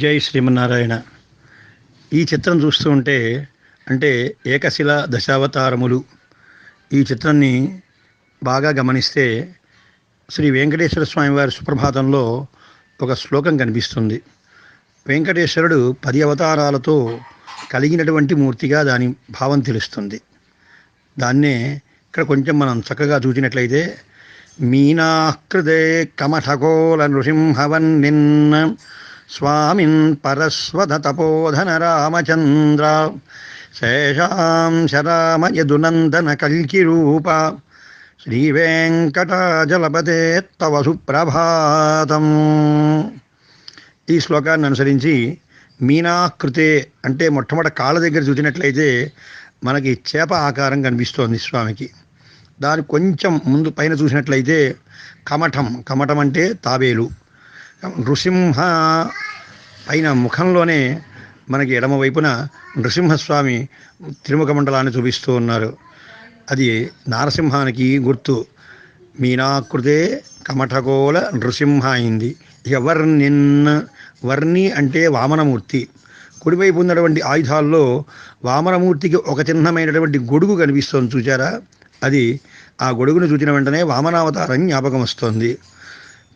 జై శ్రీమన్నారాయణ. ఈ చిత్రం చూస్తూ ఉంటే అంటే ఏకశిల దశావతారములు ఈ చిత్రాన్ని బాగా గమనిస్తే శ్రీ వెంకటేశ్వర స్వామి వారి సుప్రభాతంలో ఒక శ్లోకం కనిపిస్తుంది. వెంకటేశ్వరుడు 10 అవతారాలతో కలిగినటువంటి మూర్తిగా దాని భావం తెలుస్తుంది. దాన్నే ఇక్కడ కొంచెం మనం చక్కగా చూసినట్లయితే మీనాకృతే కమఠకోల నృసింహవన్నిన్న స్వామిన్ పరస్వత తపోధన రామచంద్ర శేషాంశ రామ యదునందన కల్కి రూప శ్రీ వెంకటాచలపతే తవ సుప్రభాతం. ఈ శ్లోకాన్ని అనుసరించి మీనాకృతే అంటే మొట్టమొదటి కాళ్ళ దగ్గర చూసినట్లయితే మనకి చేప ఆకారం కనిపిస్తోంది స్వామికి. దాని కొంచెం ముందు పైన చూసినట్లయితే కమఠం అంటే తాబేలు. నృసింహ పైన ముఖంలోనే మనకి ఎడమ వైపున నృసింహస్వామి త్రిముఖ మండలాన్ని చూపిస్తూ ఉన్నారు. అది నారసింహానికి గుర్తు. మీనాకృతే కమఠకోల నృసింహ అయింది. ఇక వర్ణి అంటే వామనమూర్తి. కుడివైపు ఉన్నటువంటి ఆయుధాల్లో వామనమూర్తికి ఒక చిహ్నమైనటువంటి గొడుగు కనిపిస్తోంది, చూచారా? అది ఆ గొడుగును చూసిన వెంటనే వామనావతారం జ్ఞాపకం వస్తోంది.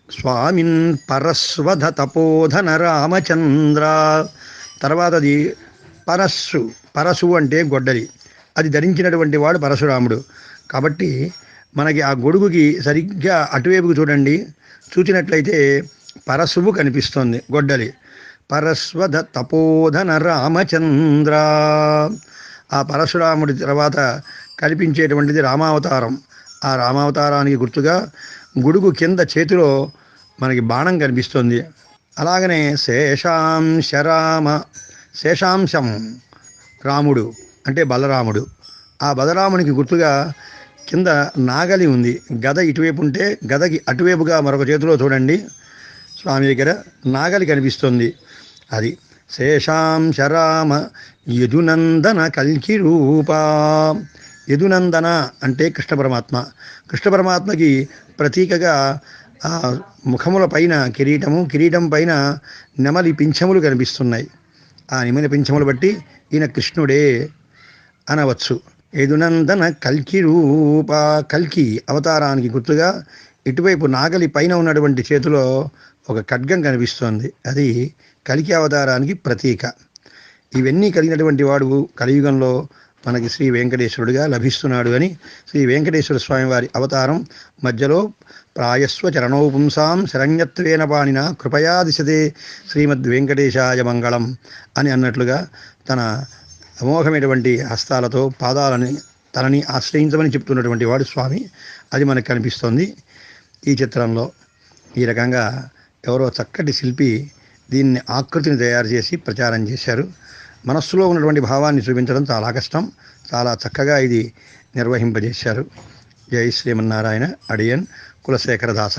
స్వామిన్ పరస్వధ తపోధన రామచంద్ర. తర్వాత అది పరశు అంటే గొడ్డలి. అది ధరించినటువంటి వాడు పరశురాముడు. కాబట్టి మనకి ఆ గొడుగుకి సరిగ్గా అటువైపుకు చూడండి, చూచినట్లయితే పరశువు కనిపిస్తోంది, గొడ్డలి. పరస్వధ తపోధన రామచంద్ర. ఆ పరశురాముడి తర్వాత కనిపించేటువంటిది రామావతారం. ఆ రామావతారానికి గుర్తుగా గొడుగు కింద చేతిలో మనకి బాణం కనిపిస్తుంది. అలాగనే శేషాంశం రాముడు అంటే బలరాముడు. ఆ బలరామునికి గుర్తుగా కింద నాగలి ఉంది. గద ఇటువైపు ఉంటే గదకి అటువైపుగా మరొక చేతిలో చూడండి, స్వామి దగ్గర నాగలి కనిపిస్తుంది. అది శేషాంశ రామ యదునందన కల్కి రూప. యదునందన అంటే కృష్ణ పరమాత్మ. కృష్ణ పరమాత్మకి ప్రతీకగా ఆ ముఖముల పైన కిరీటం పైన నెమలి పింఛములు కనిపిస్తున్నాయి. ఆ నెమలి పింఛములు బట్టి ఈయన కృష్ణుడే అనవచ్చు. యదునందన కల్కి రూప. కల్కి అవతారానికి గుర్తుగా ఇటువైపు నాగలి పైన ఉన్నటువంటి చేతిలో ఒక ఖడ్గం కనిపిస్తోంది. అది కల్కి అవతారానికి ప్రతీక. ఇవన్నీ కలిగినటువంటి వాడు కలియుగంలో మనకి శ్రీ వెంకటేశ్వరుడిగా లభిస్తున్నాడు అని శ్రీ వెంకటేశ్వర స్వామి వారి అవతారం మధ్యలో ప్రాయస్వ చరణౌ పుంసాం శరణ్యత్వేన పాణిన కృపయా దిశతే శ్రీమద్ వెంకటేశాయ మంగళం అని అన్నట్లుగా తన అమోఘమైనటువంటి హస్తాలతో తనని ఆశ్రయించమని చెప్తున్నటువంటి వాడు స్వామి. అది మనకు కనిపిస్తోంది ఈ చిత్రంలో. ఈ రకంగా ఎవరో చక్కటి శిల్పి దీన్ని ఆకృతిని తయారు చేసి ప్రచారం చేశారు. మనస్సులో ఉన్నటువంటి భావాన్ని చూపించడం చాలా కష్టం. చాలా చక్కగా ఇది నిర్వహింపజేశారు. జై శ్రీమన్నారాయణ. అడియన్ కులశేఖరదాస.